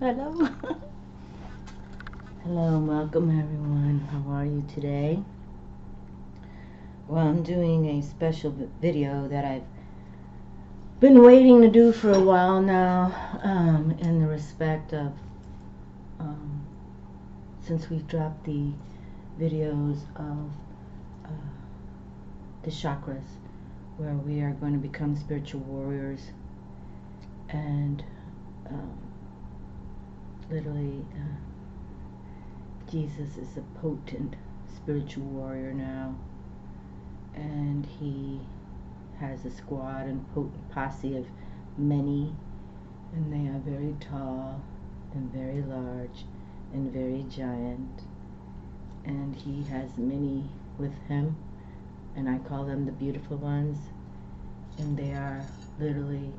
Hello. Hello, welcome everyone. How are you today? Well, I'm doing a special video that I've been waiting to do for a while now, in the respect of, since we've dropped the videos of the chakras, where we are going to become spiritual warriors, and literally Jesus is a potent spiritual warrior now, and he has a squad and potent posse of many, and they are very tall and very large and very giant, and he has many with him, and I call them the beautiful ones, and they are literally,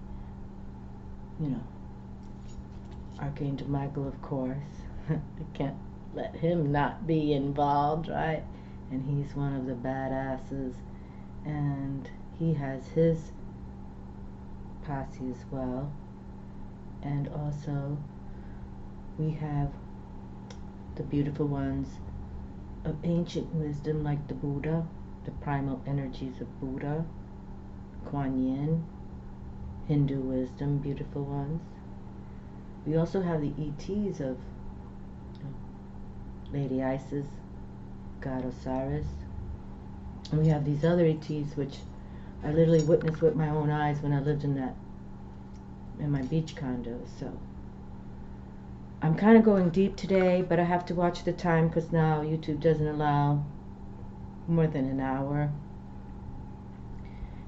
you know, Archangel Michael, of course. I can't let him not be involved, right? And he's one of the badasses, and he has his posse as well. And also we have the beautiful ones of ancient wisdom, like the Buddha, the primal energies of Buddha, Kuan Yin, Hindu wisdom, beautiful ones. We also have the ETs of Lady Isis, God Osiris, and we have these other ETs which I literally witnessed with my own eyes when I lived in my beach condo. So I'm kind of going deep today, but I have to watch the time because now YouTube doesn't allow more than an hour,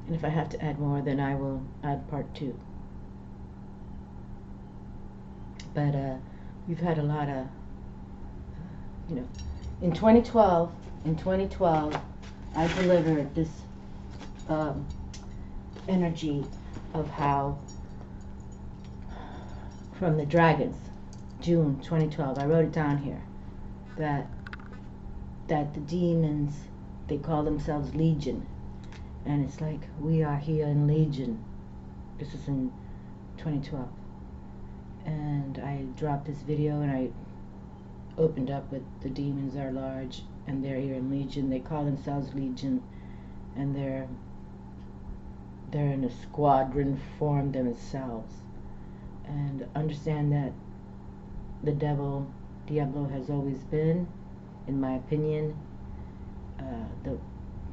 and if I have to add more, then I will add part 2. But we've had a lot of, in 2012, I delivered this energy of how, from the dragons, June 2012, I wrote it down here, that the demons, they call themselves Legion, and it's like, we are here in Legion. This is in 2012, and I dropped this video, and I opened up with the demons are large, and they're here in Legion. They call themselves Legion, and they're in a squadron form themselves. And understand that the Diablo has always been, in my opinion, the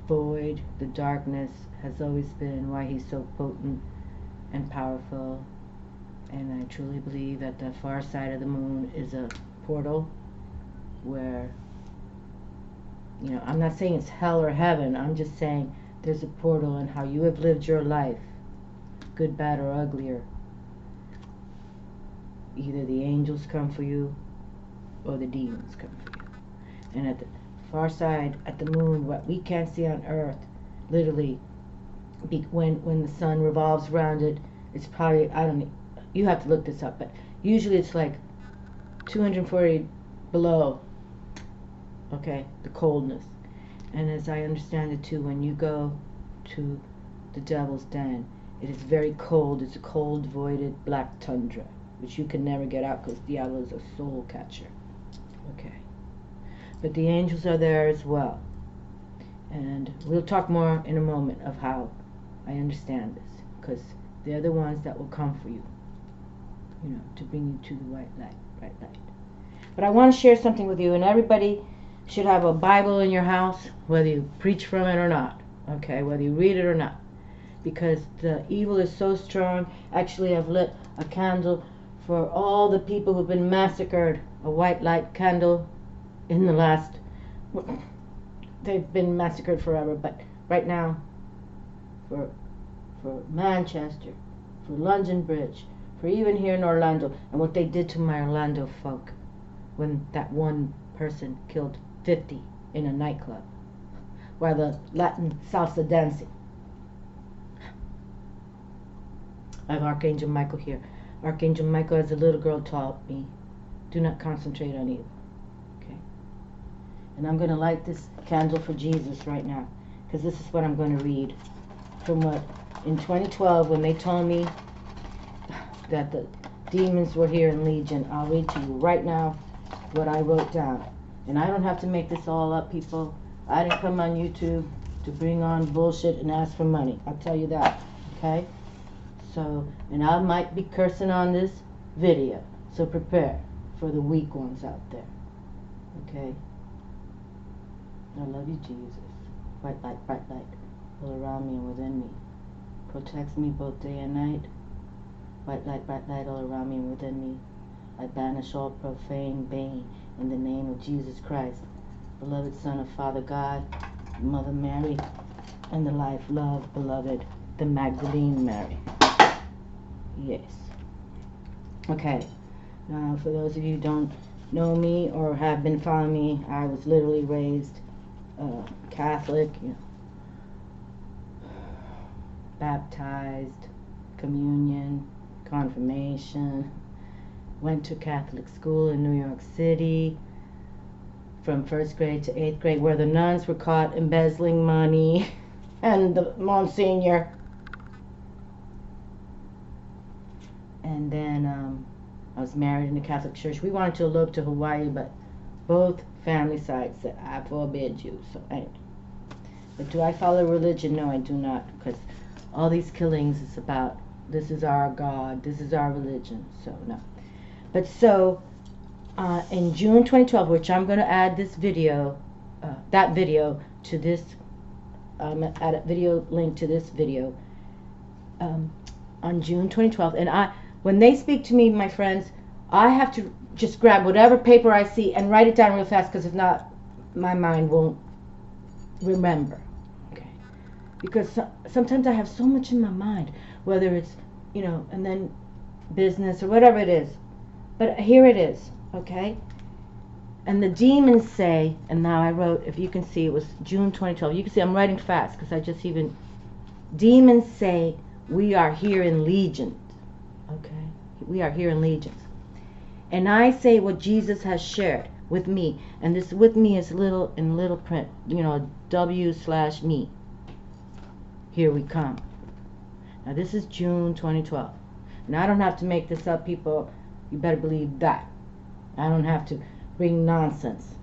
void, the darkness has always been why he's so potent and powerful. And I truly believe that the far side of the moon is a portal where, I'm not saying it's hell or heaven, I'm just saying there's a portal, and how you have lived your life, good, bad, or uglier, either the angels come for you or the demons come for you. And at the far side, at the moon, what we can't see on Earth, literally, when the sun revolves around it, it's probably, you have to look this up, but usually it's like 240 below, okay, the coldness. And as I understand it too, when you go to the devil's den, it is very cold. It's a cold, voided black tundra, which you can never get out because Diablo is a soul catcher. Okay. But the angels are there as well. And we'll talk more in a moment of how I understand this, because they're the ones that will come for you, to bring you to the white light. But I want to share something with you, and everybody should have a Bible in your house, whether you preach from it or not, okay, whether you read it or not, because the evil is so strong. Actually, I've lit a candle for all the people who've been massacred, a white light candle in the last, they've been massacred forever, but right now, for Manchester, for London Bridge, for even here in Orlando, and what they did to my Orlando folk when that one person killed 50 in a nightclub while the Latin salsa dancing. I have Archangel Michael here. Archangel Michael, as a little girl, taught me, do not concentrate on evil. Okay? And I'm going to light this candle for Jesus right now, because this is what I'm going to read from what, in 2012, when they told me that demons were here in legion. I'll read to you right now what I wrote down. And I don't have to make this all up, people. I didn't come on YouTube to bring on bullshit and ask for money. I'll tell you that, okay? So, and I might be cursing on this video. So prepare for the weak ones out there, okay? I love you, Jesus. Bright light, all around me and within me. Protects me both day and night. Bright light, all around me and within me. I banish all profane bane in the name of Jesus Christ, beloved Son of Father God, Mother Mary, and the life, love, beloved, the Magdalene Mary. Yes. Okay. Now, for those of you who don't know me or have been following me, I was literally raised Catholic, baptized, communion, confirmation, went to Catholic school in New York City from 1st grade to 8th grade, where the nuns were caught embezzling money and the Monsignor. And then I was married in the Catholic Church. We wanted to elope to Hawaii, but both family sides said, I forbid you. So anyway. But do I follow religion? No, I do not, because all these killings is about, this is our God, this is our religion. So no. But so in June 2012, which I'm going to add this video, that video to this, add a video link to this video on June 2012. And when they speak to me, my friends, I have to just grab whatever paper I see and write it down real fast, because if not, my mind won't remember. Okay? Because sometimes I have so much in my mind, whether it's, and then business or whatever it is. But here it is, okay? And the demons say, and now I wrote, if you can see, it was June 2012. You can see I'm writing fast because I just even, demons say, we are here in legions, okay? We are here in legions. And I say what Jesus has shared with me, and this with me is in little print, W/me. Here we come. Now this is June 2012. And I don't have to make this up, people. You better believe that. I don't have to bring nonsense.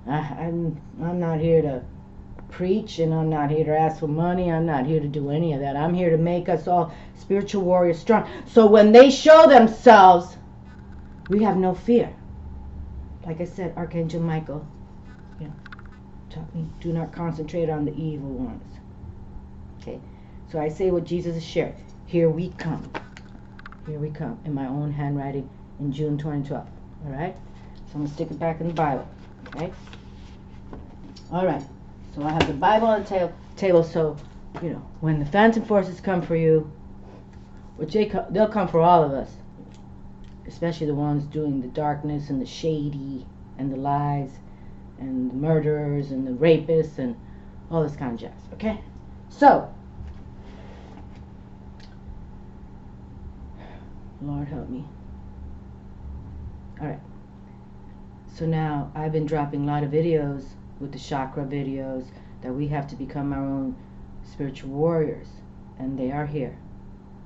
I'm not here to preach, and I'm not here to ask for money. I'm not here to do any of that. I'm here to make us all spiritual warriors strong. So when they show themselves, we have no fear. Like I said, Archangel Michael, taught me, do not concentrate on the evil ones. Okay, so I say what Jesus has shared. Here we come. Here we come, in my own handwriting in June 2012. All right? So I'm going to stick it back in the Bible. Okay? All right. So I have the Bible on the table, so, when the phantom forces come for you, which they'll come for all of us, especially the ones doing the darkness and the shady and the lies and the murderers and the rapists and all this kind of jazz. Okay? So, Lord help me. Alright. So now I've been dropping a lot of videos with the chakra videos that we have to become our own spiritual warriors. And they are here.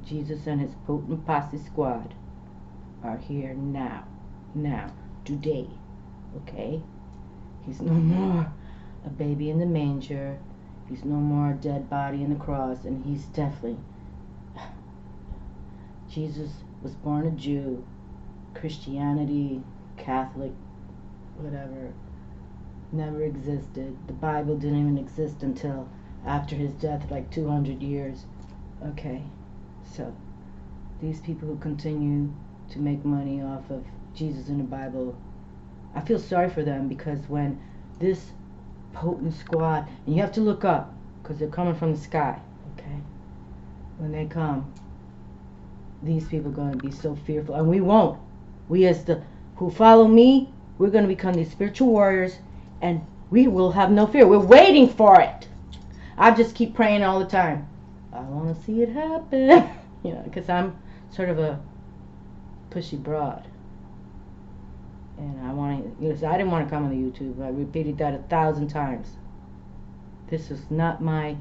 Jesus and his potent posse squad are here now. Now. Today. Okay? He's no more a baby in the manger. He's no more a dead body in the cross. And he's definitely... Jesus was born a Jew. Christianity, Catholic, whatever, never existed. The Bible didn't even exist until after his death, like 200 years. Okay, so these people who continue to make money off of Jesus in the Bible, I feel sorry for them, because when this potent squad, and you have to look up, because they're coming from the sky, okay? When they come, these people are going to be so fearful, and we won't. We as the who follow me, we're going to become these spiritual warriors, and we will have no fear. We're waiting for it. I just keep praying all the time. I want to see it happen. Because I'm sort of a pushy broad. And I want to, I didn't want to come on the YouTube. I repeated that 1,000 times. This is not my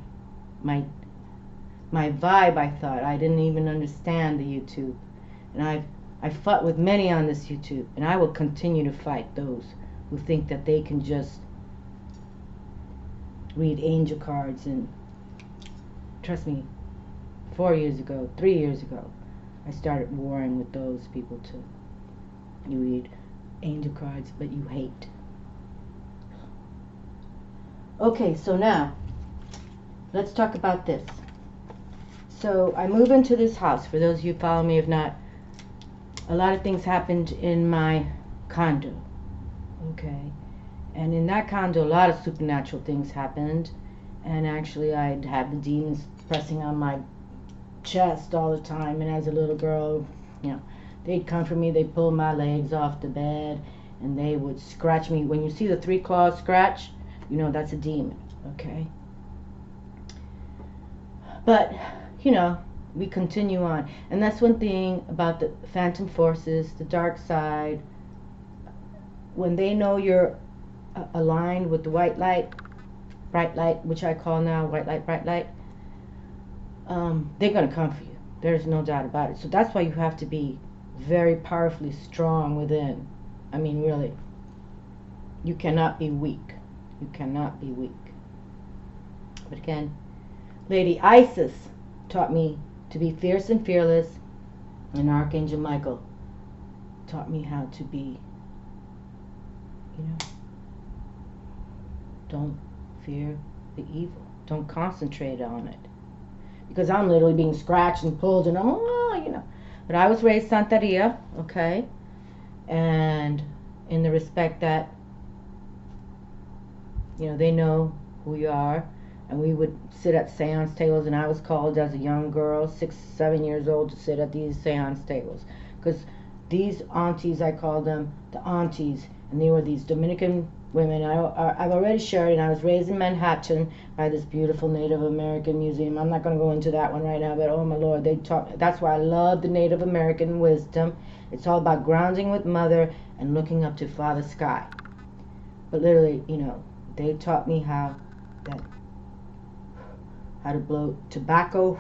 vibe, I thought. I didn't even understand the YouTube. And I've I fought with many on this YouTube, and I will continue to fight those who think that they can just read angel cards. And trust me, 4 years ago, 3 years ago, I started warring with those people too. You read angel cards, but you hate. Okay, so now, let's talk about this. So, I move into this house. For those of you who follow me, if not, a lot of things happened in my condo. Okay? And in that condo, a lot of supernatural things happened. And actually, I'd have the demons pressing on my chest all the time. And as a little girl, you know, they'd come for me, they'd pull my legs off the bed, and they would scratch me. When you see the 3 claws scratch, you know that's a demon, okay? But, you know, we continue on. And that's one thing about the phantom forces, the dark side. When they know you're aligned with the white light, bright light, which I call now white light, bright light, they're going to come for you. There's no doubt about it. So that's why you have to be very powerfully strong within. I mean, really. You cannot be weak. You cannot be weak. But again, Lady Isis taught me to be fierce and fearless, and Archangel Michael taught me how to be, you know, don't fear the evil. Don't concentrate on it. Because I'm literally being scratched and pulled and, oh, you know. But I was raised Santeria, okay? And in the respect that, you know, they know who you are. And we would sit at seance tables, and I was called as a young girl, 6, 7 years old, to sit at these seance tables. Because these aunties, I call them the aunties, and they were these Dominican women. I've already shared, and I was raised in Manhattan by this beautiful Native American museum. I'm not going to go into that one right now, but oh my Lord, they taught me. That's why I love the Native American wisdom. It's all about grounding with Mother and looking up to Father Sky. But literally, you know, they taught me how to blow tobacco,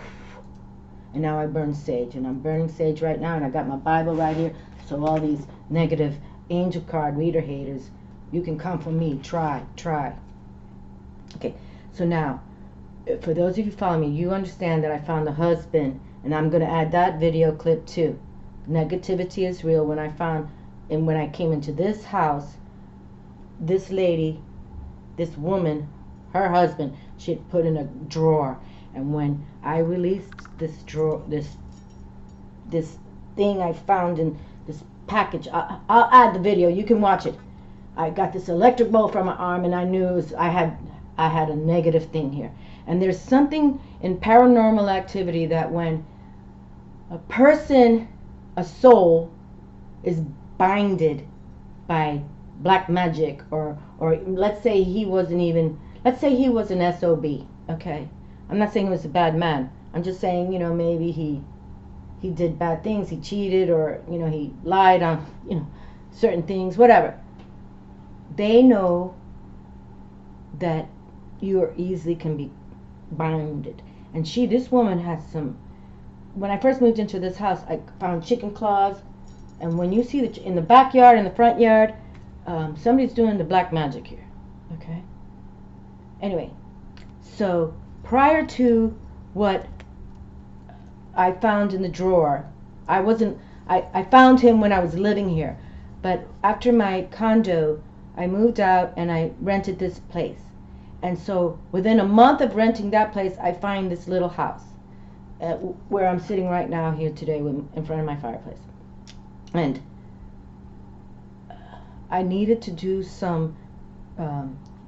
and now I burn sage, and I'm burning sage right now, and I got my Bible right here. So all these negative angel card reader haters, you can come from me. Try. Okay, so now, for those of you who follow me, you understand that I found the husband, and I'm going to add that video clip too. Negativity is real. When I came into this house, this lady, this woman, her husband, she had put in a drawer, and when I released this drawer, this thing I found in this package, I'll add the video. You can watch it. I got this electric bolt from my arm, and I knew I had a negative thing here. And there's something in paranormal activity that when a person, a soul, is binded by black magic, or let's say he was an SOB, okay? I'm not saying he was a bad man. I'm just saying, you know, maybe he did bad things, he cheated, or, you know, he lied on, you know, certain things, whatever. They know that you easily can be binded. And this woman has some, when I first moved into this house, I found chicken claws, and when you see in the backyard, in the front yard, somebody's doing the black magic here, okay? Anyway, so prior to what I found in the drawer, I found him when I was living here, but after my condo, I moved out and I rented this place. And so within a month of renting that place, I find this little house where I'm sitting right now here today in front of my fireplace. And I needed to do some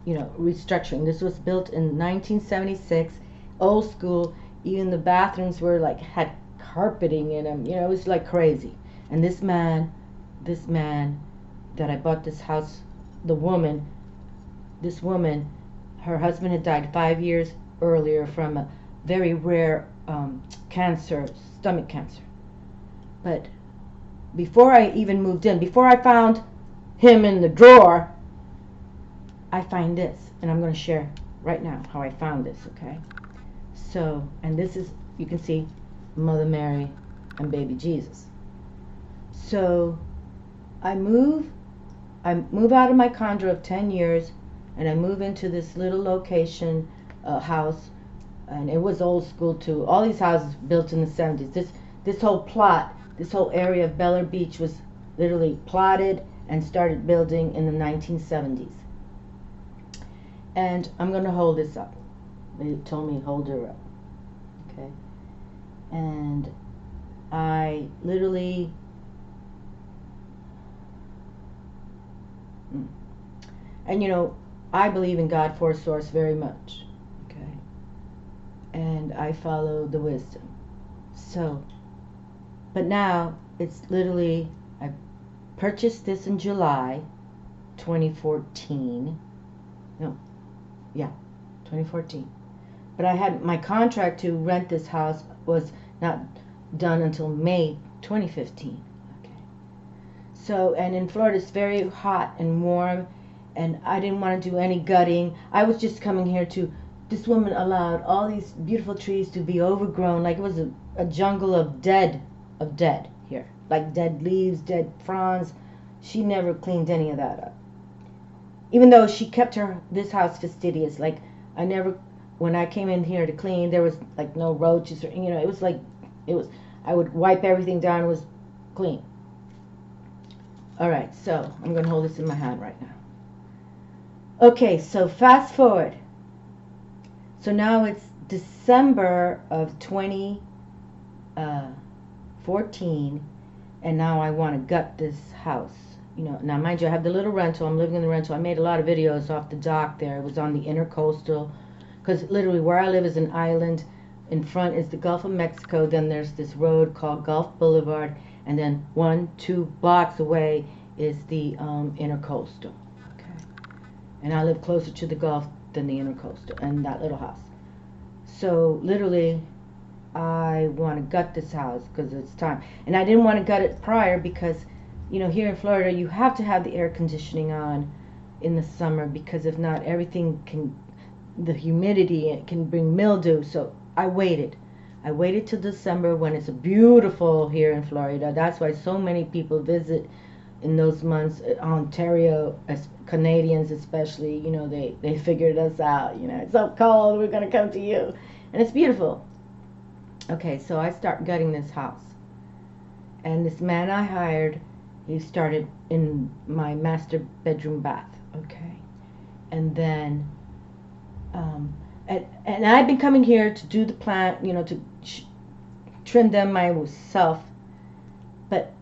you know, restructuring. This was built in 1976, old school. Even the bathrooms were like, had carpeting in them. You know, it was like crazy. And this man that I bought this house, this woman, her husband had died 5 years earlier from a very rare cancer, stomach cancer. But before I even moved in, before I found him in the drawer, I find this, and I'm going to share right now how I found this, okay? So, and this is, you can see Mother Mary and baby Jesus. So I move out of my condo of 10 years, and I move into this little location house, and it was old school too. All these houses built in the 70s. This whole plot, this whole area of Bel Air Beach was literally plotted and started building in the 1970s. And I'm going to hold this up. They told me hold her up. Okay. And I literally and you know, I believe in God for source very much. Okay. And I follow the wisdom. So, but now it's literally, I purchased this in July 2014. No, yeah, 2014. But I had my contract to rent this house was not done until May 2015. Okay. So, and in Florida it's very hot and warm, and I didn't want to do any gutting. I was just coming here to, this woman allowed all these beautiful trees to be overgrown, like it was a jungle of dead here, like dead leaves, dead fronds. She never cleaned any of that up, even though she kept this house fastidious. Like I never, when I came in here to clean, there was like no roaches or, you know, it was like, I would wipe everything down, it was clean. Alright, so I'm going to hold this in my hand right now. Okay, so fast forward. So now it's December of 2014, and now I want to gut this house. You know, now mind you, I have the little rental. I'm living in the rental. I made a lot of videos off the dock there. It was on the intercoastal, because literally where I live is an island. In front is the Gulf of Mexico. Then there's this road called Gulf Boulevard, and then 1-2 blocks away is the intercoastal. Okay, and I live closer to the Gulf than the intercoastal and that little house. So literally, I want to gut this house because it's time. And I didn't want to gut it prior because, you know, here in Florida you have to have the air conditioning on in the summer, because if not, everything can, the humidity can bring mildew. So I waited till December when it's beautiful here in Florida. That's why so many people visit in those months. Ontario, as Canadians especially, you know, they figured us out. You know, it's so cold, we're gonna come to you, and it's beautiful. Okay, so I start gutting this house, and this man I hired, he started in my master bedroom bath. Okay, and then and I've been coming here to do the plant, you know, to trim them myself. But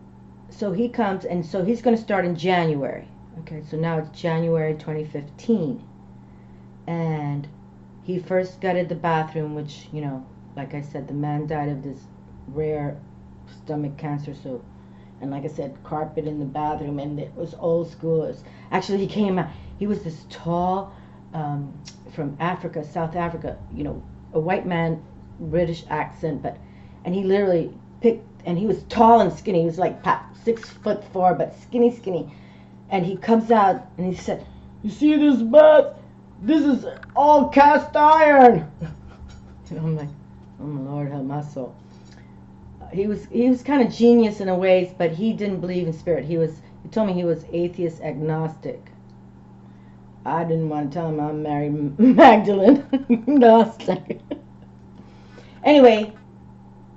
so he comes, and so he's going to start in January. Okay, so now it's January 2015, and he first gutted the bathroom, which, you know, like I said, the man died of this rare stomach cancer. So, and like I said, carpet in the bathroom, and it was old school. It was, actually, he came out, he was this tall, from Africa, South Africa, you know, a white man, British accent, but, and he literally picked, and he was tall and skinny. He was like 6'4", but skinny. And he comes out and he said, "You see this bath? This is all cast iron." And I'm like, oh my Lord, help my soul. He was kind of genius in a ways, but he didn't believe in spirit. He told me he was atheist agnostic. I didn't want to tell him I'm Mary Magdalene. Agnostic. Anyway,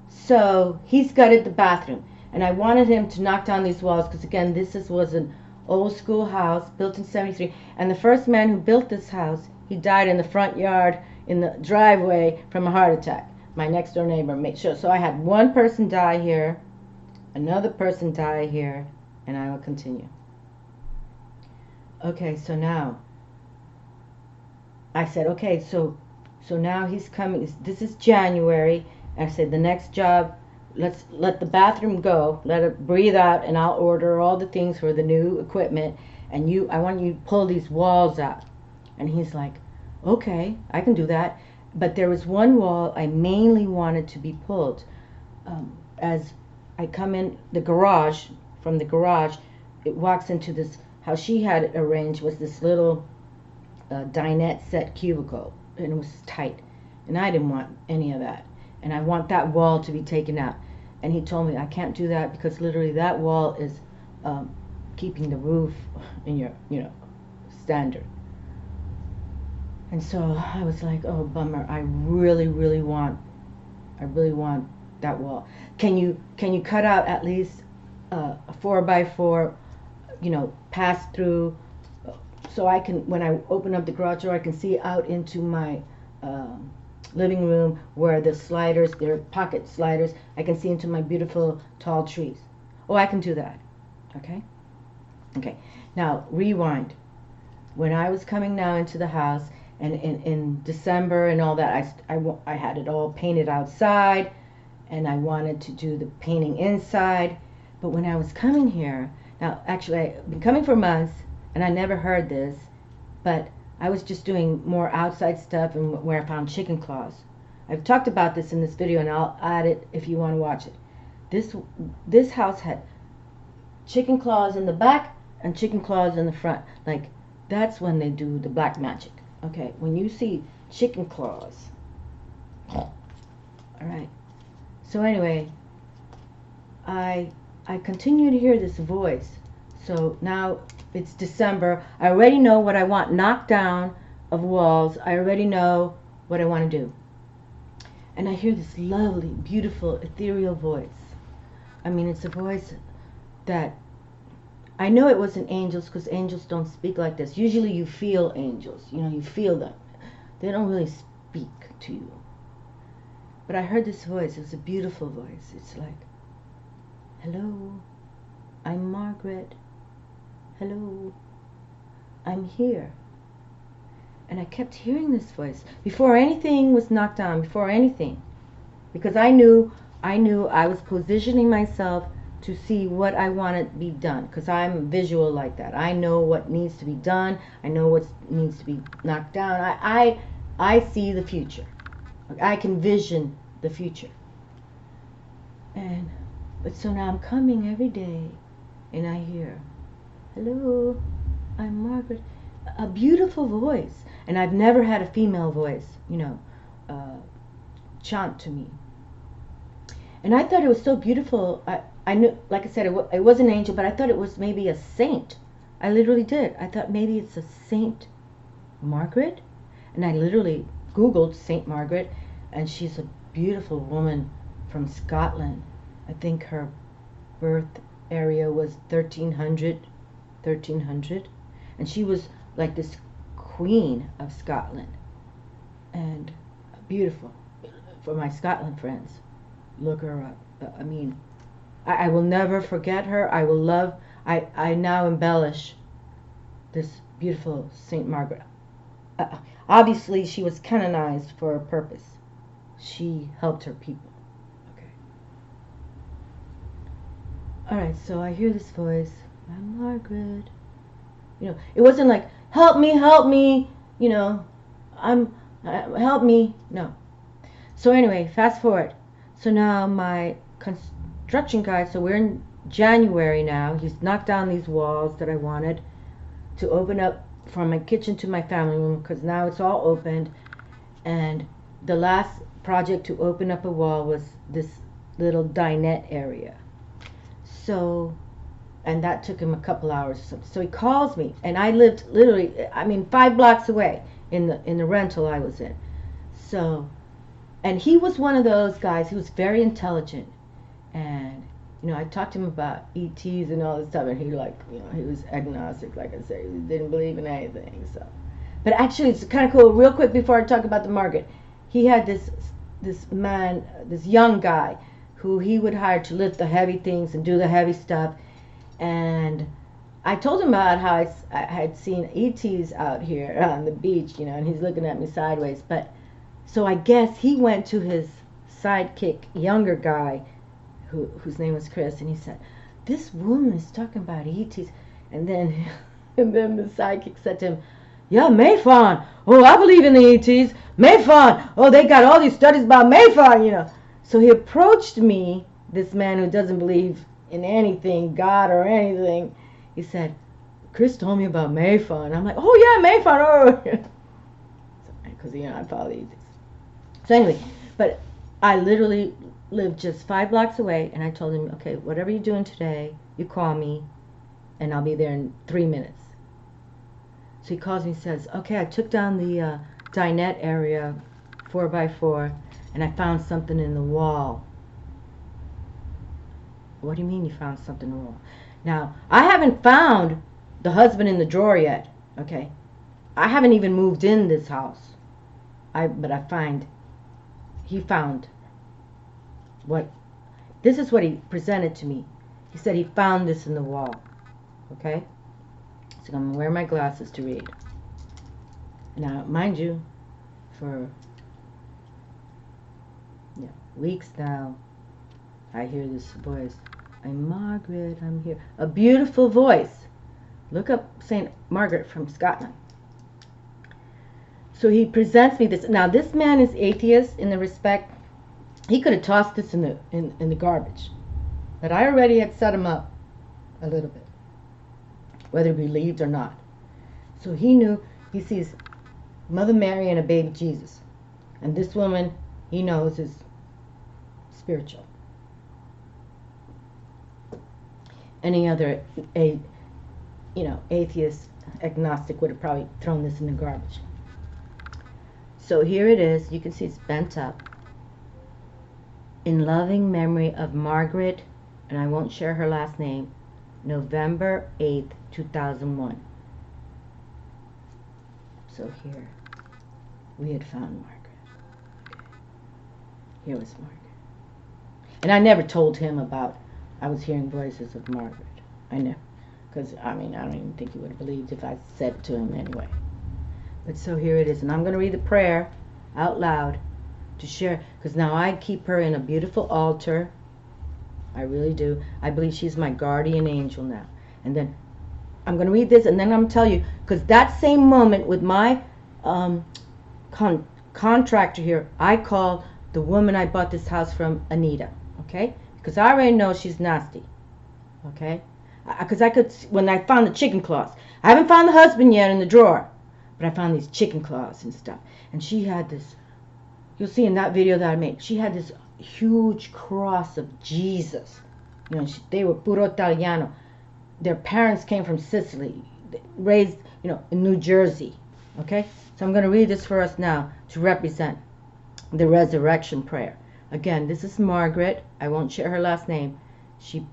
so he's gutted the bathroom, and I wanted him to knock down these walls because, again, was an old school house built in 73, and the first man who built this house, he died in the front yard in the driveway from a heart attack. My next door neighbor made sure. So I had one person die here, another person die here, and I will continue. Okay, so now I said, okay, so now he's coming. This is January. I said, the next job, let's let the bathroom go, let it breathe out, and I'll order all the things for the new equipment, and I want you to pull these walls out. And he's like, okay, I can do that. But there was one wall I mainly wanted to be pulled. As I come in the garage, from the garage, it walks into this, how she had it arranged was this little dinette set cubicle, and it was tight, and I didn't want any of that, and I want that wall to be taken out. And he told me I can't do that because literally that wall is keeping the roof in your, standard. And so I was like, oh, bummer. I really want that wall. Can you cut out at least a 4x4, pass through, so I can, when I open up the garage door, I can see out into my living room where the sliders, they're pocket sliders. I can see into my beautiful tall trees. Oh, I can do that. Okay. Okay. Now rewind. When I was coming now into the house, and in December and all that, I had it all painted outside, and I wanted to do the painting inside. But when I was coming here, now actually I've been coming for months, and I never heard this, but I was just doing more outside stuff and where I found chicken claws. I've talked about this in this video, and I'll add it if you want to watch it. This house had chicken claws in the back and chicken claws in the front. Like, that's when they do the black magic. Okay, when you see chicken claws. All right. So anyway, I continue to hear this voice. So now it's December. I already know what I want knocked down of walls. I already know what I want to do. And I hear this lovely, beautiful, ethereal voice. I mean, it's a voice that I know it wasn't angels, because angels don't speak like this. Usually you feel angels. You feel them. They don't really speak to you. But I heard this voice. It was a beautiful voice. It's like, hello, I'm Margaret. Hello, I'm here. And I kept hearing this voice before anything was knocked down, before anything. Because I knew I was positioning myself to see what I wanted to be done, because I'm visual like that. I know what needs to be done. I know what needs to be knocked down. I see the future. I can vision the future. But so now I'm coming every day, and I hear, hello, I'm Margaret. A beautiful voice. And I've never had a female voice, chant to me. And I thought it was so beautiful. I knew, like I said, it was an angel, but I thought it was maybe a saint. I literally did. I thought maybe it's a Saint Margaret. And I literally Googled Saint Margaret, and she's a beautiful woman from Scotland. I think her birth area was 1300. And she was like this queen of Scotland. And beautiful. For my Scotland friends, look her up. I mean, I will never forget her. I will love, I now embellish this beautiful Saint Margaret. Obviously, she was canonized for a purpose. She helped her people. Okay. All right, so I hear this voice. I'm Margaret. It wasn't like, help me, help me. No. So anyway, fast forward. So now my construction guy, so we're in January now. He's knocked down these walls that I wanted to open up from my kitchen to my family room, because now it's all opened. And the last project to open up a wall was this little dinette area. So, and that took him a couple hours or something. So he calls me, and I lived literally, 5 blocks away in the rental I was in. So, and he was one of those guys who was very intelligent. And I talked to him about ETs and all this stuff, and he he was agnostic, like I said. He didn't believe in anything. So, but actually, it's kind of cool. Real quick before I talk about the Margaret, he had this man, this young guy, who he would hire to lift the heavy things and do the heavy stuff. And I told him about how I had seen ETs out here on the beach, and he's looking at me sideways. But so I guess he went to his sidekick, younger guy, whose name was Chris, and he said, this woman is talking about ETs. And then the sidekick said to him, yeah, Mayfawn. Oh, I believe in the ETs. Mayfawn. Oh, they got all these studies about Mayfawn, So he approached me, this man who doesn't believe in anything, God or anything. He said, Chris told me about Mayfawn. I'm like, oh yeah, Mayfawn. Oh, because I follow the ETs. So anyway, but I literally lived just 5 blocks away, and I told him, okay, whatever you're doing today, you call me, and I'll be there in 3 minutes. So he calls me and says, okay, I took down the dinette area 4x4, and I found something in the wall. What do you mean you found something in the wall? Now, I haven't found the husband in the drawer yet, okay? I haven't even moved in this house. But he found this is what he presented to me. He said he found this in the wall, okay? So I'm going to wear my glasses to read. Now, mind you, for weeks now, I hear this voice. I'm Margaret, I'm here. A beautiful voice. Look up St. Margaret from Scotland. So he presents me this. Now, this man is atheist in the respect, he could have tossed this in the garbage. But I already had set him up a little bit, whether he believed or not. So he knew, he sees Mother Mary and a baby Jesus. And this woman, he knows, is spiritual. Any other atheist, agnostic would have probably thrown this in the garbage. So here it is. You can see it's bent up. In loving memory of Margaret, and I won't share her last name, November 8th, 2001. So here, we had found Margaret. Okay. Here was Margaret. And I never told him about, I was hearing voices of Margaret. I never, because, I don't even think he would have believed if I said it to him anyway. But so here it is. And I'm going to read the prayer out loud to share, because now I keep her in a beautiful altar. I really do. I believe she's my guardian angel now. And then I'm going to read this, and then I'm going to tell you, because that same moment with my contractor here, I call the woman I bought this house from Anita, okay? Because I already know she's nasty, okay? Because I could, when I found the chicken claws, I haven't found the husband yet in the drawer, but I found these chicken claws and stuff. And she had this, you'll see in that video that I made, she had this huge cross of Jesus. They were puro Italiano. Their parents came from Sicily, raised, in New Jersey. Okay? So I'm going to read this for us now to represent the resurrection prayer. Again, this is Margaret. I won't share her last name. She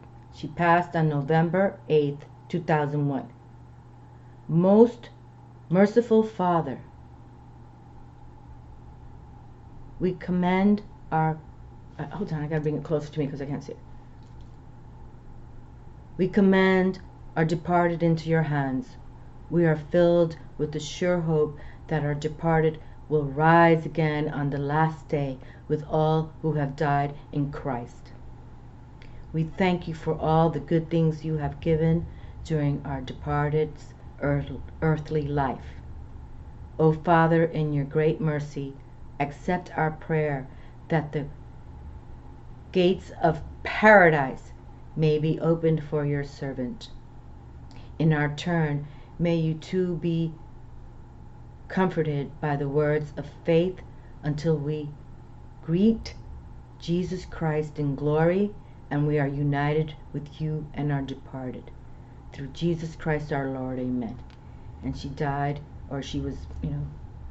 passed on November 8th, 2001. Most merciful Father, we commend our... hold on, I got to bring it closer to me because I can't see it. We commend our departed into your hands. We are filled with the sure hope that our departed will rise again on the last day with all who have died in Christ. We thank you for all the good things you have given during our departed's earthly life. O Father, in your great mercy, accept our prayer that the gates of paradise may be opened for your servant. In our turn, may you too be comforted by the words of faith until we greet Jesus Christ in glory and we are united with you and our departed. Through Jesus Christ our Lord, amen. And she died, or she was,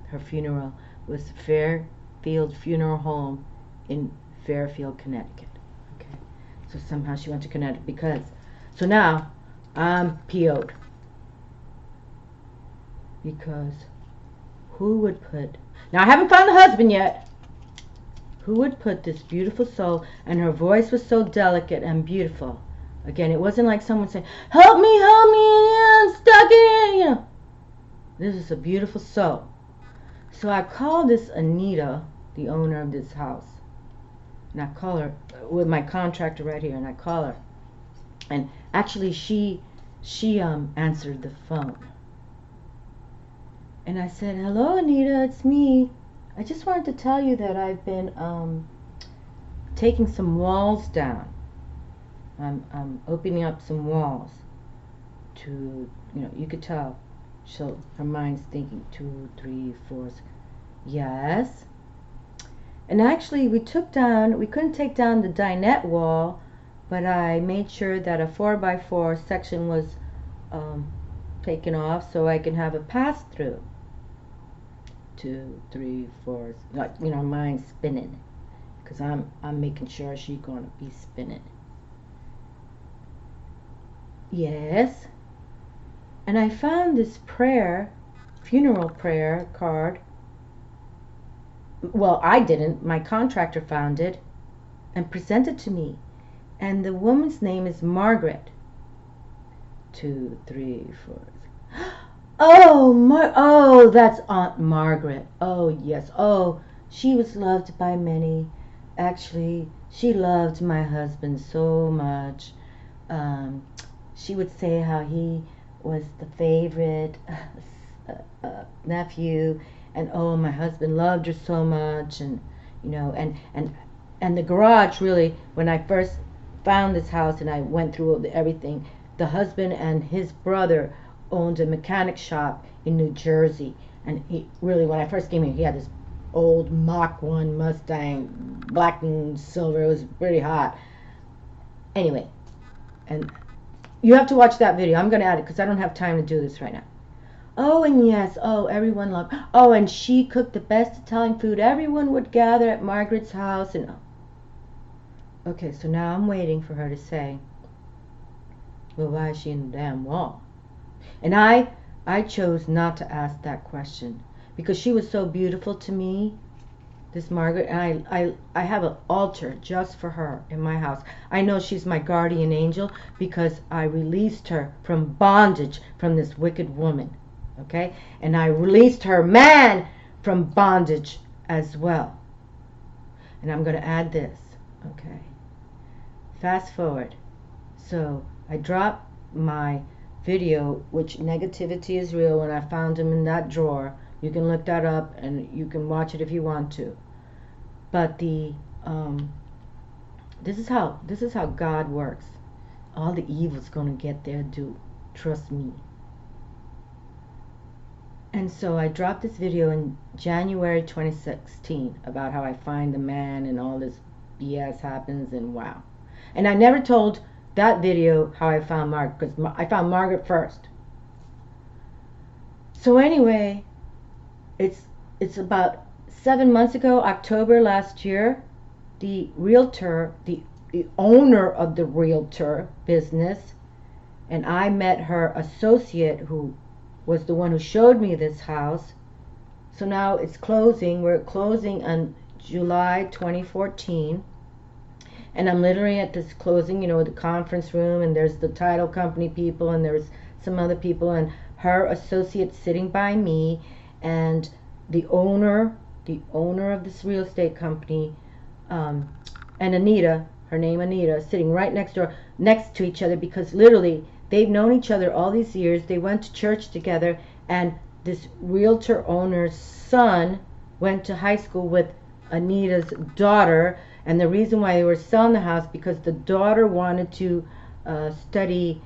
her funeral was Fairfield Funeral Home in Fairfield, Connecticut. Okay, so somehow she went to Connecticut because, so now I'm PO'd. Because who would put, now I haven't found the husband yet, who would put this beautiful soul, and her voice was so delicate and beautiful. Again, it wasn't like someone saying, help me, I'm stuck in here, This is a beautiful soul. So I called this Anita, the owner of this house, and I call her with my contractor right here, and I call her, and actually she answered the phone. And I said, hello Anita, it's me. I just wanted to tell you that I've been taking some walls down. I'm opening up some walls to, you could tell. So her mind's thinking 2, 3, 4. Yes. And actually we couldn't take down the dinette wall, but I made sure that a 4x4 section was taken off so I can have a pass through. 2, 3, 4, like, you know, mine spinning, because I'm making sure she's gonna be spinning. Yes. And I found this funeral prayer card. Well, I didn't. My contractor found it and presented it to me. And the woman's name is Margaret. 2, 3, 4. Oh, that's Aunt Margaret. Oh, yes. Oh, she was loved by many. Actually, she loved my husband so much. She would say how he was the favorite nephew, and oh, my husband loved her so much, and you know, and the garage, really, when I first found this house and I went through everything, the husband and his brother owned a mechanic shop in New Jersey, and he really, when I first came here, he had this old Mach 1 Mustang, black and silver. It was pretty hot. Anyway, and you have to watch that video. I'm going to add it because I don't have time to do this right now. Oh, and yes, oh, everyone loved. Oh, and she cooked the best Italian food. Everyone would gather at Margaret's house. And okay, so now I'm waiting for her to say, well, why is she in the damn wall? And I chose not to ask that question because she was so beautiful to me, this Margaret, and I have an altar just for her in my house. I know she's my guardian angel because I released her from bondage from this wicked woman, okay? And I released her man from bondage as well. And I'm going to add this, okay? Fast forward. So I dropped my video, which negativity is real, when I found him in that drawer. You can look that up and you can watch it if you want to. But the this is how God works. All the evil's gonna get their due. Trust me. And so I dropped this video in January 2016 about how I find the man and all this BS happens, and wow. And I never told that video how I found Margaret, because I found Margaret first. So anyway, it's about 7 months ago, October last year, the realtor, the owner of the realtor business, and I met her associate, who was the one who showed me this house. So now it's closing. We're closing on July 2014. And I'm literally at this closing, you know, the conference room, and there's the title company people, and there's some other people, and her associate sitting by me, and the owner of this real estate company, and Anita, her name Anita, sitting right next to each other, because literally they've known each other all these years. They went to church together, and this realtor owner's son went to high school with Anita's daughter. And the reason why they were selling the house, because the daughter wanted to study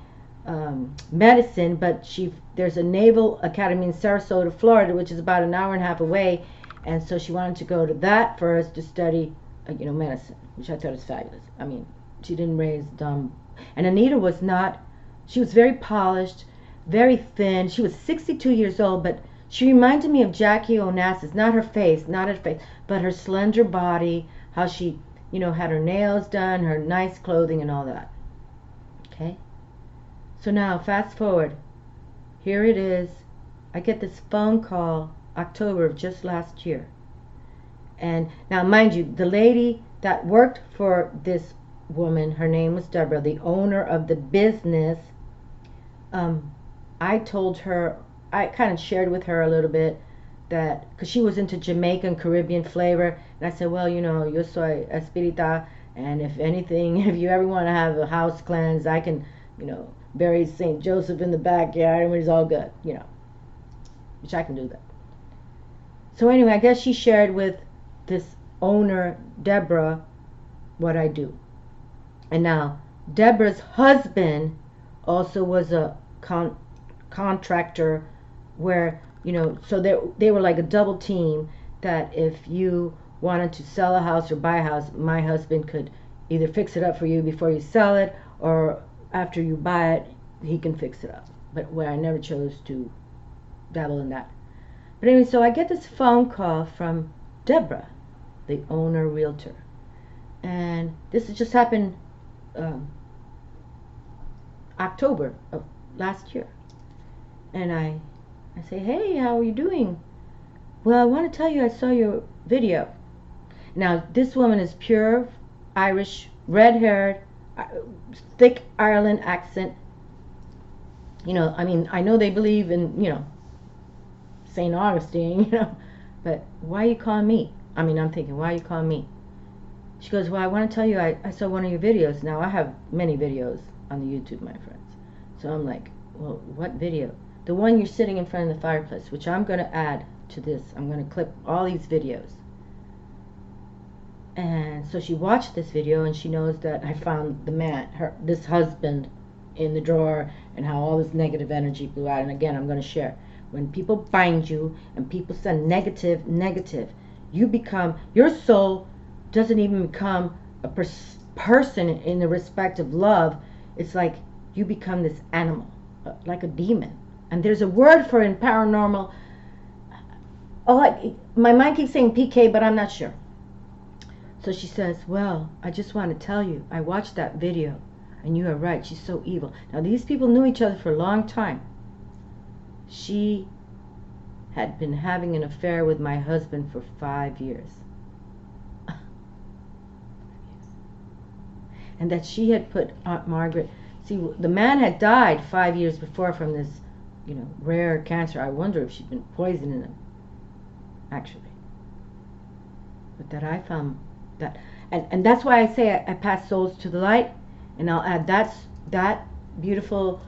medicine, but there's a Naval Academy in Sarasota, Florida, which is about an hour and a half away, and so she wanted to go to that first to study, you know, medicine, which I thought was fabulous. I mean, she didn't raise dumb. And Anita was not. She was very polished, very thin. She was 62 years old, but she reminded me of Jackie Onassis. Not her face, but her slender body. How she, you know, had her nails done, her nice clothing, and all that. Okay? So now, fast forward. Here it is. I get this phone call October of just last year. And now, mind you, the lady that worked for this woman, her name was Deborah, the owner of the business. I told her, I kind of shared with her a little bit that, because she was into Jamaican Caribbean flavor, and I said, well, you know, yo soy espírita, and if anything, if you ever want to have a house cleanse, I can, you know, bury St. Joseph in the backyard, and it's all good, you know, which I can do that. So anyway, I guess she shared with this owner, Deborah, what I do. And now, Deborah's husband also was a contractor, where, you know, so they were like a double team, that if you wanted to sell a house or buy a house, my husband could either fix it up for you before you sell it, or after you buy it, he can fix it up. But where I never chose to dabble in that. But anyway, so I get this phone call from Deborah, the owner realtor. And this has just happened October of last year. And I say, hey, how are you doing? Well, I want to tell you I saw your video. Now, this woman is pure Irish, red-haired, thick Ireland accent. You know, I mean, I know they believe in, you know, St. Augustine, you know, but why are you calling me? I mean, I'm thinking, why are you calling me? She goes, well, I want to tell you, I saw one of your videos. Now, I have many videos on the YouTube, my friends. So I'm like, well, what video? The one you're sitting in front of the fireplace, which I'm going to add to this. I'm going to clip all these videos. And so she watched this video, and she knows that I found the man, this husband, in the drawer, and how all this negative energy blew out. And again, I'm going to share. When people bind you and people send negative, you become, your soul doesn't even become a person in the respect of love. It's like you become this animal, like a demon. And there's a word for it in paranormal. Oh, my mind keeps saying PK, but I'm not sure. So she says, well, I just want to tell you, I watched that video, and you are right, she's so evil. Now, these people knew each other for a long time. She had been having an affair with my husband for 5 years. And that she had put Aunt Margaret, see, the man had died 5 years before from this, you know, rare cancer. I wonder if she'd been poisoning him, actually. But that I found that, and that's why I say I pass souls to the light, and I'll add that beautiful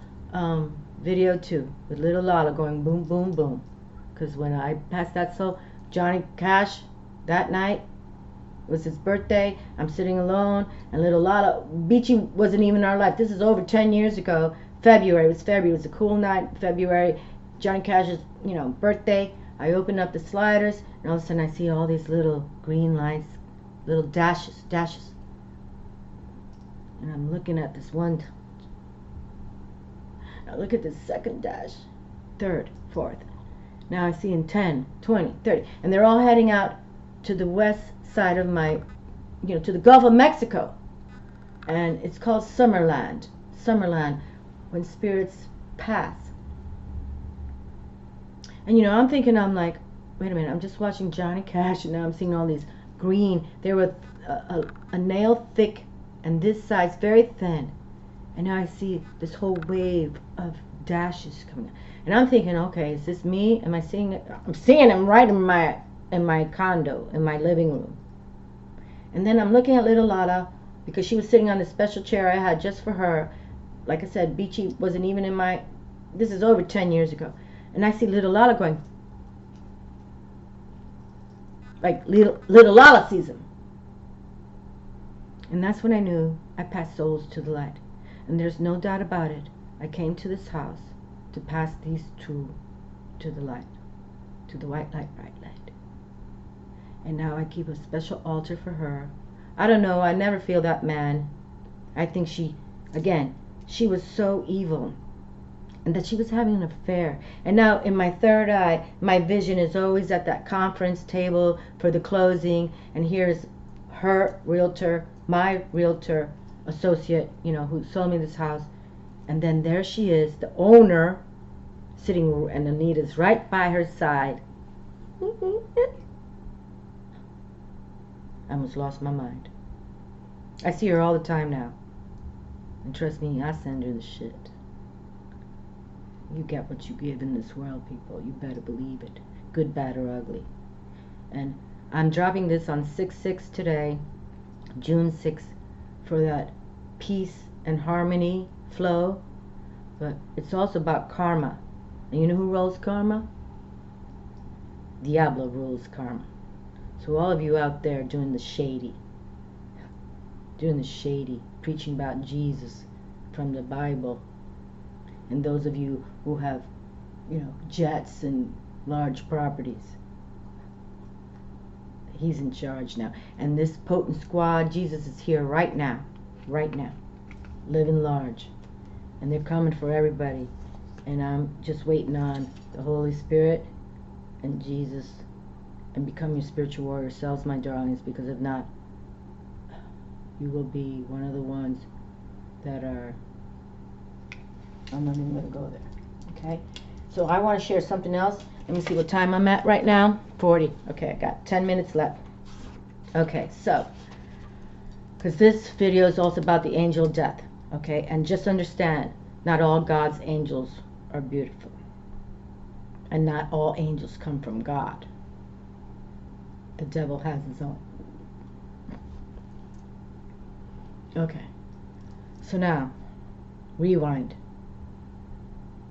video too, with little Lala going boom, boom, boom. Because when I passed that soul, Johnny Cash, that night, it was his birthday, I'm sitting alone, and little Lala, Beachy wasn't even in our life. This is over 10 years ago, February, it was a cool night, February, Johnny Cash's, you know, birthday. I opened up the sliders, and all of a sudden I see all these little green lights, little dashes. And I'm looking at this one. Now look at this second dash, third, fourth. Now I see in 10, 20, 30, and they're all heading out to the west side of my, you know, to the Gulf of Mexico. And it's called Summerland, when spirits pass. And you know, I'm thinking, I'm like, wait a minute, I'm just watching Johnny Cash, and now I'm seeing all these green. They were a nail thick, and this side's very thin. And now I see this whole wave of dashes coming out. And I'm thinking, okay, is this me? Am I seeing it? I'm seeing them right in my condo, in my living room. And then I'm looking at little Lala, because she was sitting on the special chair I had just for her. Like I said, Beachy wasn't even in my, this is over 10 years ago. And I see little Lala going, like little Lala sees him. And that's when I knew I passed souls to the light. And there's no doubt about it. I came to this house to pass these two to the light, to the white light, bright light. And now I keep a special altar for her. I don't know, I never feel that man. I think she was so evil, and that she was having an affair. And now in my third eye, my vision is always at that conference table for the closing, and here's her realtor, my realtor associate, you know, who sold me this house. And then there she is, the owner, sitting, and Anita's right by her side. I almost lost my mind. I see her all the time now. And trust me, I send her the shit. You get what you give in this world, people. You better believe it. Good, bad, or ugly. And I'm dropping this on 6/6 today, June 6th, for that peace and harmony flow. But it's also about karma. And you know who rules karma? Diablo rules karma. So all of you out there doing the shady, preaching about Jesus from the Bible, and those of you who have, you know, jets and large properties, He's in charge now. And this potent squad, Jesus is here right now, living large. And they're coming for everybody. And I'm just waiting on the Holy Spirit and Jesus, and become your spiritual warrior selves, my darlings, because if not, you will be one of the ones that are, I'm not even going to go there. Okay? So I want to share something else. Let me see what time I'm at right now. 40. Okay, I got 10 minutes left. Okay, so, because this video is also about the angel of death. Okay, and just understand, not all God's angels are beautiful. And not all angels come from God. The devil has his own. Okay, so now, rewind.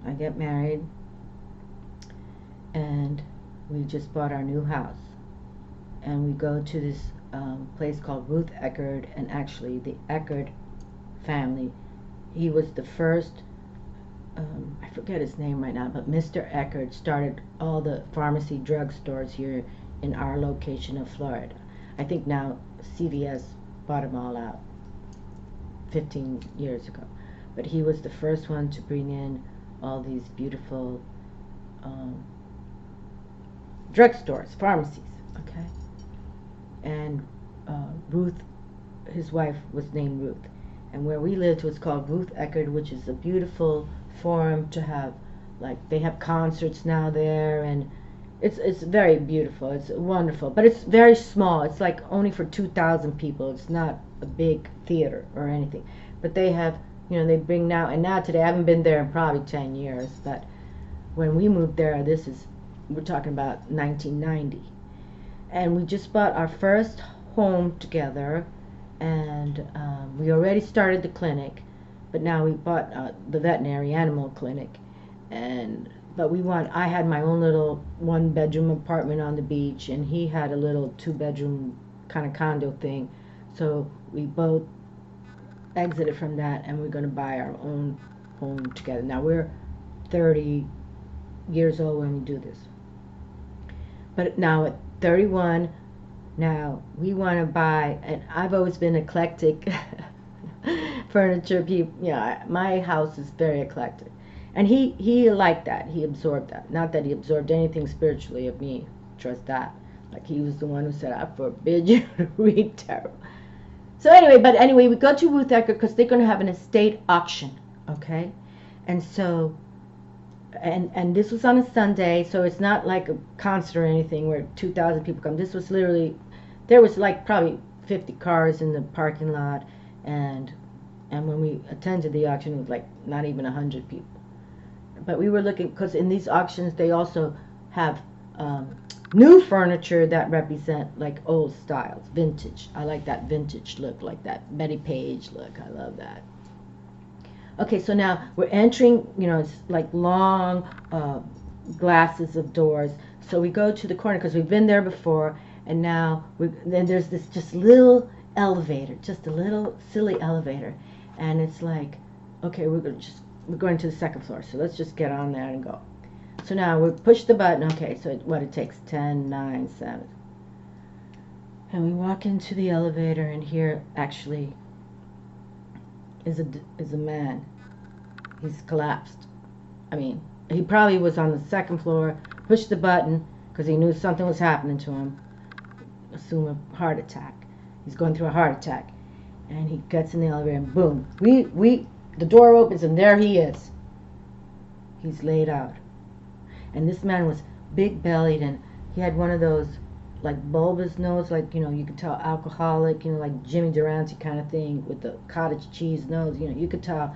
I get married, and we just bought our new house, and we go to this place called Ruth Eckerd, and actually the Eckerd family, he was the first, I forget his name right now, but Mr. Eckerd started all the pharmacy drugstores here in our location of Florida. I think now CVS bought them all out 15 years ago, but he was the first one to bring in all these beautiful drugstores, pharmacies, okay? And Ruth, his wife, was named Ruth. And where we lived was called Ruth Eckerd, which is a beautiful forum to have, like, they have concerts now there, and it's very beautiful. It's wonderful, but it's very small. It's like only for 2,000 people. It's not a big theater or anything. But they have, you know, they bring now, and now today, I haven't been there in probably 10 years, but when we moved there, we're talking about 1990. And we just bought our first home together, and we already started the clinic, but now we bought the veterinary animal clinic. But I had my own little 1-bedroom apartment on the beach, and he had a little 2-bedroom kind of condo thing. So we both exited from that, and we're going to buy our own home together. Now we're 30 years old when we do this. But now at 31, now we want to buy, and I've always been eclectic furniture people. Yeah, my house is very eclectic. And he liked that. He absorbed that. Not that he absorbed anything spiritually of me. Trust that. Like, he was the one who said, I forbid you to read tarot. So anyway, we go to Ruth Eckerd because they're going to have an estate auction. Okay? And so, and this was on a Sunday, so it's not like a concert or anything where 2,000 people come. This was literally, there was like probably 50 cars in the parking lot, and when we attended the auction, it was like not even 100 people. But we were looking, because in these auctions they also have new furniture that represent like old styles, vintage. I like that vintage look, like that Betty Page look. I love that. Okay, so now we're entering, you know, it's like long glasses of doors. So we go to the corner because we've been there before, and now then there's this just little elevator, just a little silly elevator, and it's like, okay, we're going to the second floor, so let's just get on there and go. So now we push the button. Okay, so it takes 10, 9, 7, and we walk into the elevator, and here actually is a man. He's collapsed. I mean, he probably was on the second floor, pushed the button because he knew something was happening to him. Assume a heart attack. He's going through a heart attack, and he gets in the elevator, and boom, the door opens, and there he is. He's laid out. And this man was big-bellied, and he had one of those, like, bulbous nose, like, you know, you could tell alcoholic, you know, like Jimmy Durante kind of thing with the cottage cheese nose, you know, you could tell.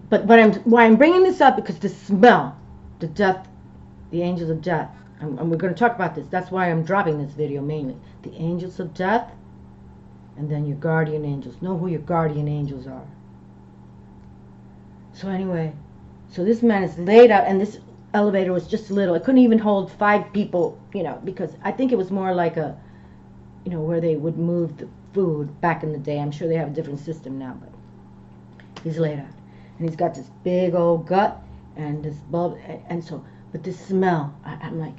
But why I'm bringing this up, because the smell, the death, the angels of death, and we're going to talk about this. That's why I'm dropping this video mainly. The angels of death, and then your guardian angels. Know who your guardian angels are. So anyway, so this man is laid out, and this elevator was just little. It couldn't even hold 5 people, you know, because I think it was more like a, you know, where they would move the food back in the day. I'm sure they have a different system now, but he's laid out. And he's got this big old gut and this bulb, and so, but this smell, I'm like,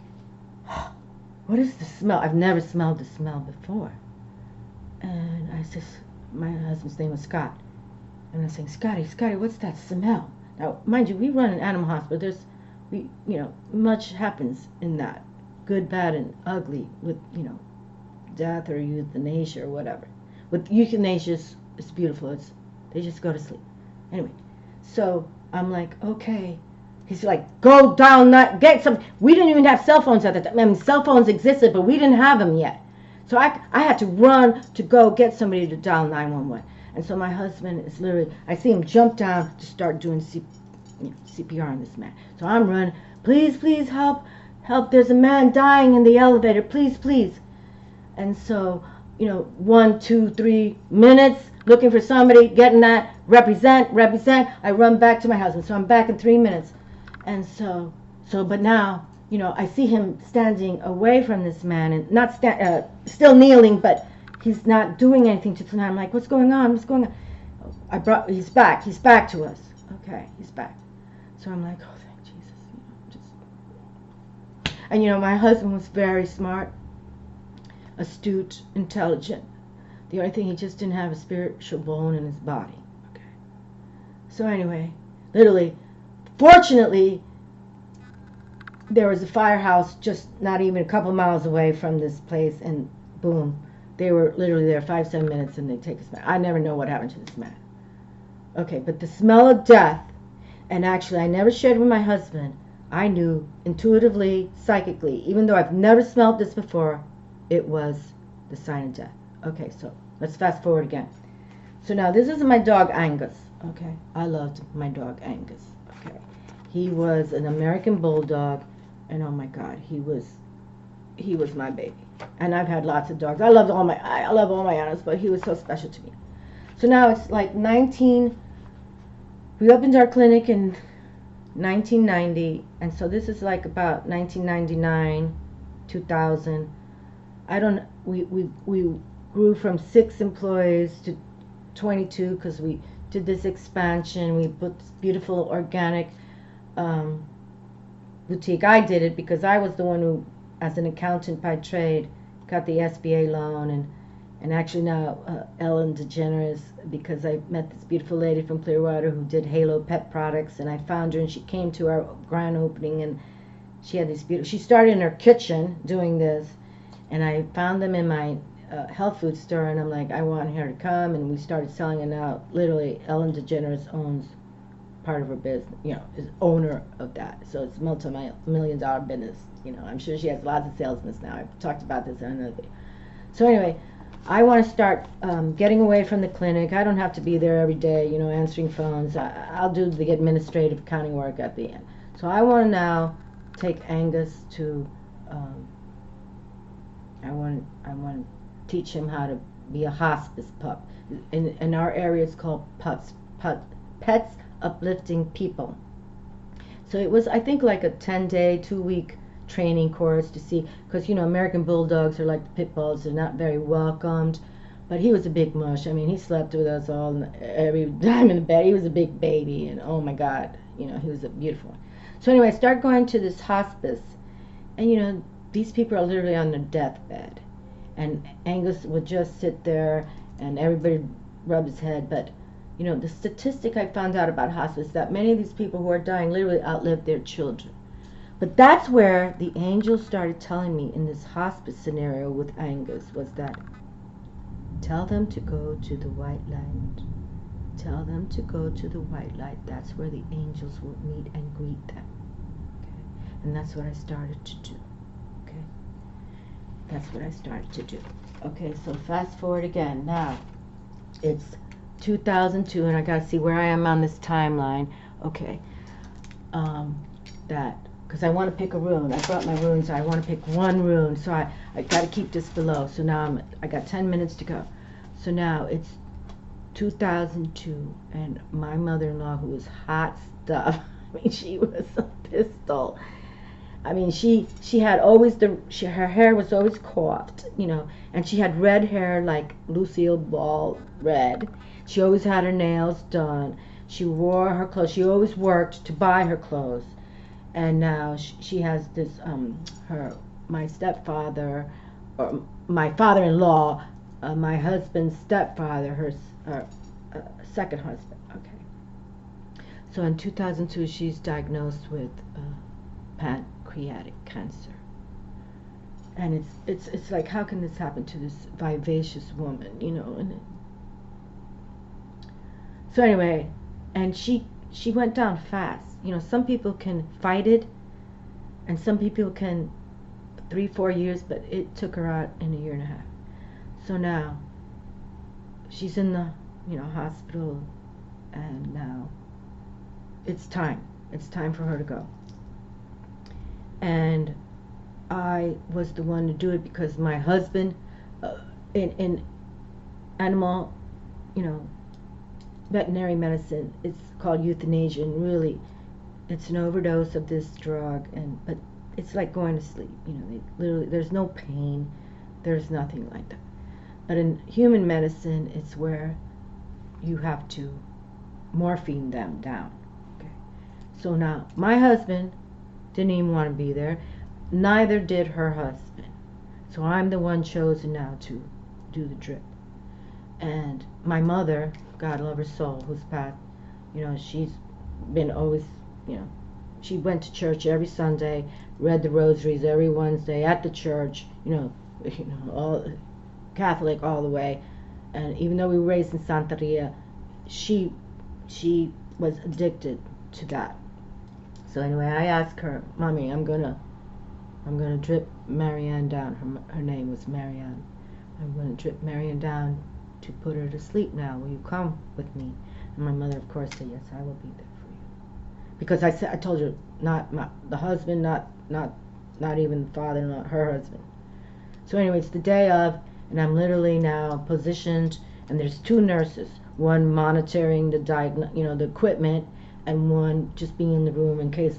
what is the smell? I've never smelled the smell before. And I said, my husband's name was Scott. And I'm saying, Scotty, what's that smell? Now, mind you, we run an animal hospital. Much happens in that. Good, bad, and ugly with, death or euthanasia or whatever. With euthanasia, it's beautiful. They just go to sleep. Anyway, so I'm like, okay. He's like, go down, get some. We didn't even have cell phones at the time. I mean, cell phones existed, but we didn't have them yet. So I had to run to go get somebody to dial 911. And so my husband is literally, I see him jump down to start doing CPR on this man. So I'm running, please help, there's a man dying in the elevator, please. And so, 1, 2, 3 minutes, looking for somebody, getting that, represent. I run back to my husband. So I'm back in 3 minutes. And but now, I see him standing away from this man and not still kneeling, but he's not doing anything to tonight. I'm like, what's going on? He's back to us. Okay, he's back. So I'm like, oh, thank Jesus. And my husband was very smart, astute, intelligent. The only thing, he just didn't have a spiritual bone in his body. Okay. So anyway, literally, fortunately, there was a firehouse just not even a couple miles away from this place, and boom, they were literally there 5-7 minutes, and they take us back. I never know what happened to this man. Okay, but the smell of death, and actually I never shared with my husband, I knew intuitively, psychically, even though I've never smelled this before, it was the sign of death. Okay, so let's fast forward again. So now this is my dog Angus. Okay, I loved my dog Angus. Okay, he was an American bulldog, and oh my God, he was my baby. And I've had lots of dogs. I love all my animals, but he was so special to me. So now it's like we opened our clinic in 1990, and so this is like about 1999, 2000. We grew from 6 employees to 22 because we did this expansion. We put this beautiful organic boutique. I did it because I was the one who, as an accountant by trade, got the SBA loan, and actually now Ellen DeGeneres, because I met this beautiful lady from Clearwater who did Halo pet products, and I found her, and she came to our grand opening, and she had these beautiful, she started in her kitchen doing this, and I found them in my health food store, and I'm like, I want her to come, and we started selling it now. Literally, Ellen DeGeneres owns part of her business, is owner of that, so it's multi-million-dollar business. I'm sure she has lots of salesmen now. I've talked about this in another video. So anyway, I want to start getting away from the clinic. I don't have to be there every day, answering phones. I'll do the administrative accounting work at the end. So I want to now take Angus to, I want to teach him how to be a hospice pup. In our area, it's called Pets Uplifting People. So it was, I think, like a 10-day, 2-week training course to see, because American bulldogs are like the pit bulls, they're not very welcomed, but he was a big mush. I mean, he slept with us all every time in the bed. He was a big baby, and oh my God, he was a beautiful one. So anyway, I started going to this hospice, and these people are literally on their deathbed, and Angus would just sit there and everybody rub his head. But the statistic I found out about hospice is that many of these people who are dying literally outlive their children. But that's where the angels started telling me in this hospice scenario with Angus, was that tell them to go to the white light. Tell them to go to the white light. That's where the angels will meet and greet them. Okay? And that's what I started to do. Okay? That's what I started to do. Okay, so fast forward again. Now, it's 2002, and I got to see where I am on this timeline. Okay. Because I want to pick a rune. I brought my runes. I want to pick one rune, so I got to keep this below. So now I got 10 minutes to go. So now it's 2002, and my mother-in-law, who was hot stuff. I mean, she was a pistol. I mean, she had always her hair was always coiffed, and she had red hair like Lucille Ball red. She always had her nails done. She wore her clothes. She always worked to buy her clothes. And now she has this, her my stepfather, or my father-in-law, my husband's stepfather, her second husband. Okay. So in 2002, she's diagnosed with pancreatic cancer. And it's like, how can this happen to this vivacious woman, you know? And so anyway, and she went down fast. You know, some people can fight it, and some people can 3-4 years, but it took her out in 1.5 years. So now she's in the, you know, hospital, and now it's time for her to go. And I was the one to do it because my husband, in animal, you know, veterinary medicine, it's called euthanasia, and really it's an overdose of this drug, but it's like going to sleep, you know. Literally, there's no pain, there's nothing like that. But in human medicine, it's where you have to morphine them down. Okay. So now my husband didn't even want to be there, neither did her husband. So I'm the one chosen now to do the drip. And my mother, God love her soul, who's passed, you know, she's been always, you know, she went to church every Sunday, read the rosaries every Wednesday at the church, you know, all Catholic all the way. And even though we were raised in Santeria, she was addicted to that. So anyway, I asked her, Mommy, I'm gonna drip Marianne down. Her name was Marianne. I'm gonna drip Marianne down to put her to sleep now. Will you come with me? And my mother, of course, said, yes, I will be there for you. Because I told her, not the husband, not even the father, not her husband. So anyway, it's the day of, and I'm literally now positioned, and there's 2 nurses, one monitoring the the equipment, and one just being in the room in case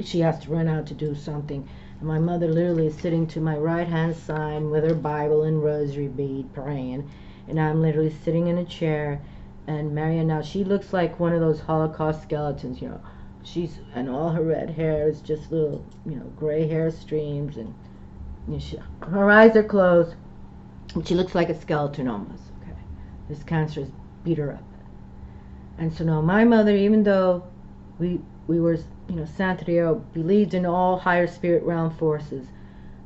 she has to run out to do something. And my mother literally is sitting to my right hand side with her Bible and rosary bead praying, and I'm literally sitting in a chair. And Marianne, now she looks like one of those Holocaust skeletons, you know. And all her red hair is just little, you know, gray hair streams, and you know, her eyes are closed, and she looks like a skeleton almost. Okay, this cancer has beat her up. And so now my mother, even though we were, you know, Santeria, believed in all higher spirit realm forces,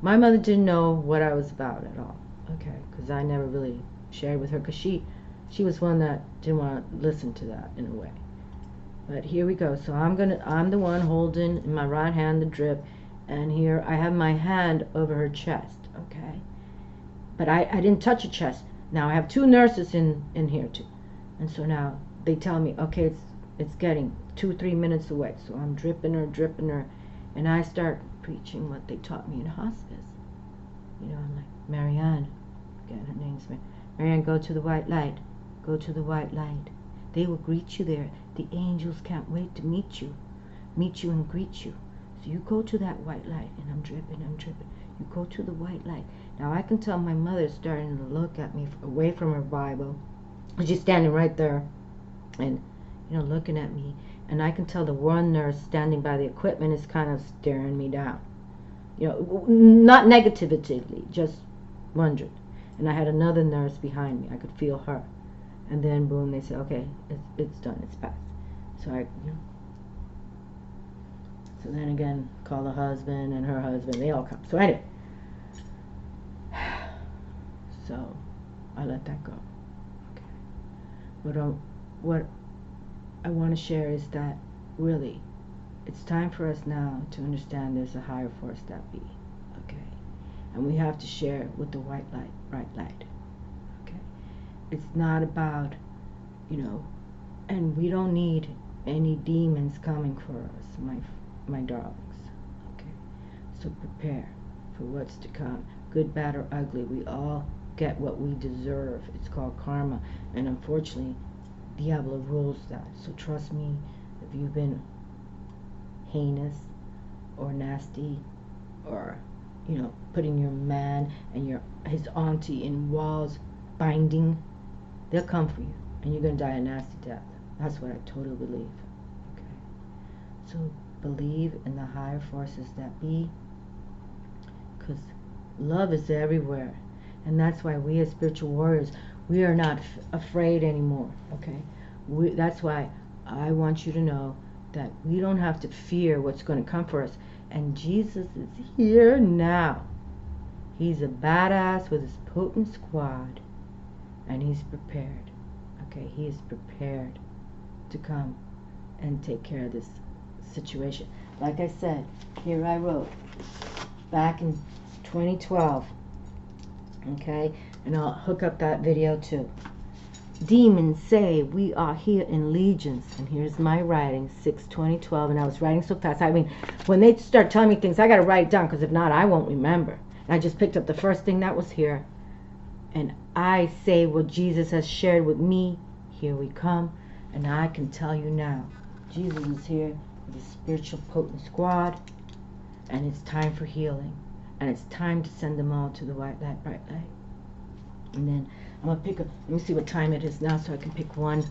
my mother didn't know what I was about at all. Okay, because I never really shared with her, because she was one that didn't want to listen to that in a way. But here we go. So I'm the one holding in my right hand the drip, and here I have my hand over her chest. Okay, but I didn't touch her chest. Now I have 2 nurses in here too, and so now they tell me, okay, it's getting 2-3 minutes away. So I'm dripping her, and I start preaching what they taught me in hospice. You know, I'm like, Marianne, again, her name's Marianne, go to the white light. Go to the white light. They will greet you there. The angels can't wait to meet you and greet you. So you go to that white light, and I'm dripping. You go to the white light. Now I can tell my mother's starting to look at me away from her Bible. She's standing right there, and you know, looking at me. And I can tell the one nurse standing by the equipment is kind of staring me down. You know, not negatively, just wondering. And I had another nurse behind me. I could feel her. And then boom, they said, okay, it's done, it's passed. So you know. So then again, call the husband and her husband, they all come. So anyway, so I let that go. Okay. What I want to share is that really, it's time for us now to understand there's a higher force that be. Okay, and we have to share with the white light, bright light. It's not about, you know, and we don't need any demons coming for us, my darlings. Okay, so prepare for what's to come, good, bad, or ugly. We all get what we deserve. It's called karma, and unfortunately, Diablo rules that. So trust me, if you've been heinous or nasty, or you know, putting your man and his auntie in walls, binding, they'll come for you, and you're going to die a nasty death. That's what I totally believe. Okay. So believe in the higher forces that be. because love is everywhere. And that's why we as spiritual warriors, we are not afraid anymore, okay? That's why I want you to know that we don't have to fear what's going to come for us. And Jesus is here now. He's a badass with his potent squad, and he's prepared. Okay, he is prepared to come and take care of this situation. Like I said, here I wrote back in 2012. Okay, and I'll hook up that video too. Demons say we are here in legions, and here's my writing, 6/20/12, and I was writing so fast. I mean, when they start telling me things, I gotta write it down, because if not, I won't remember. And I just picked up the first thing that was here, and I say what Jesus has shared with me. Here we come, and I can tell you now, Jesus is here with a spiritual potent squad, and it's time for healing. And it's time to send them all to the white light, bright light. And then I'm going to pick up, let me see what time it is now so I can pick one.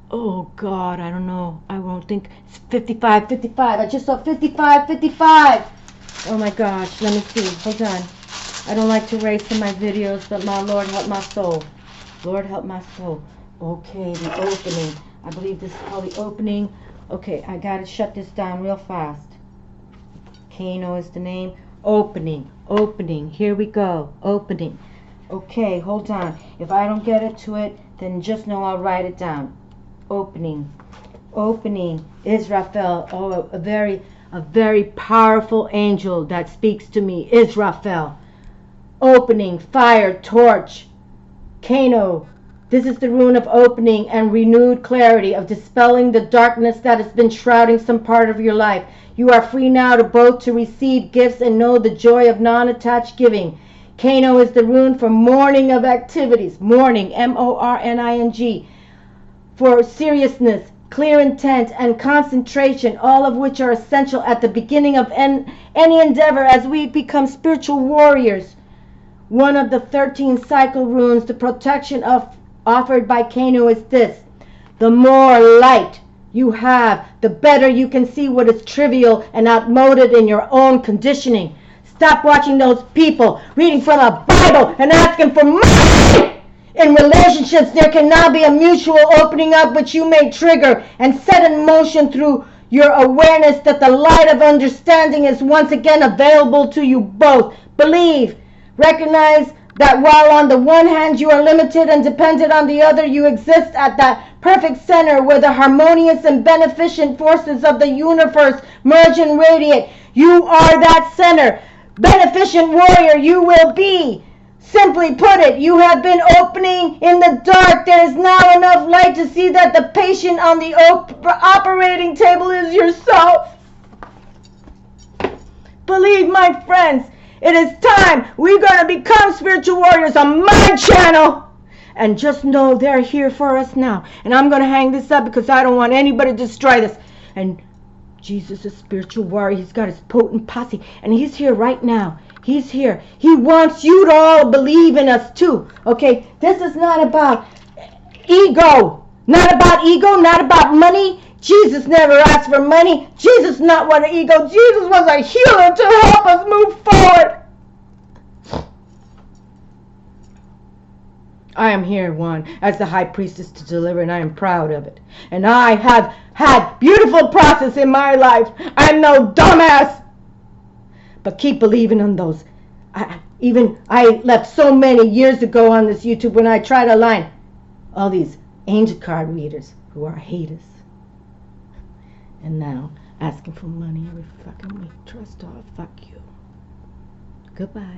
Oh, God, I don't know. I won't think. It's 55. I just saw 55. Oh, my gosh. Let me see. Hold on. I don't like to race in my videos, but my Lord, help my soul. Lord, help my soul. Okay, the opening. I believe this is called the opening. Okay, I got to shut this down real fast. Kano is the name. Opening, here we go, opening. Okay, hold on. If I don't get it to it, then just know I'll write it down. Opening, Israfel. Oh, a very powerful angel that speaks to me, Israfel. Opening, fire, torch, Kano. This is the rune of opening and renewed clarity, of dispelling the darkness that has been shrouding some part of your life. You are free now to both to receive gifts and know the joy of non-attached giving. Kano is the rune for morning of activities. Morning, M-O-R-N-I-N-G. For seriousness, clear intent, and concentration, all of which are essential at the beginning of any endeavor as we become spiritual warriors. One of the 13 cycle runes, the protection offered by Kano is this: the more light you have, the better you can see what is trivial and outmoded in your own conditioning. Stop watching those people reading from a Bible and asking for money. In relationships, there can now be a mutual opening up which you may trigger and set in motion through your awareness that the light of understanding is once again available to you both. Believe, recognize that while on the one hand you are limited and dependent, on the other you exist at that perfect center where the harmonious and beneficent forces of the universe merge and radiate. You are that center. Beneficent warrior you will be. Simply put it, you have been opening in the dark. There is now enough light to see that the patient on the operating table is yourself. Believe, my friends, it is time. We're going to become spiritual warriors on my channel. And just know they're here for us now. And I'm going to hang this up because I don't want anybody to destroy this. And Jesus is a spiritual warrior. He's got his potent posse. And he's here right now. He's here. He wants you to all believe in us too. Okay? This is not about ego. Not about ego. Not about money. Jesus never asked for money. Jesus not what an ego. Jesus was a healer to help us move forward. I am here, one, as the high priestess to deliver, and I am proud of it. And I have had beautiful process in my life. I'm no dumbass. But keep believing in those. I left so many years ago on this YouTube when I tried to align all these angel card readers who are haters. And now asking for money every fucking week. Trust all. Fuck you. Goodbye.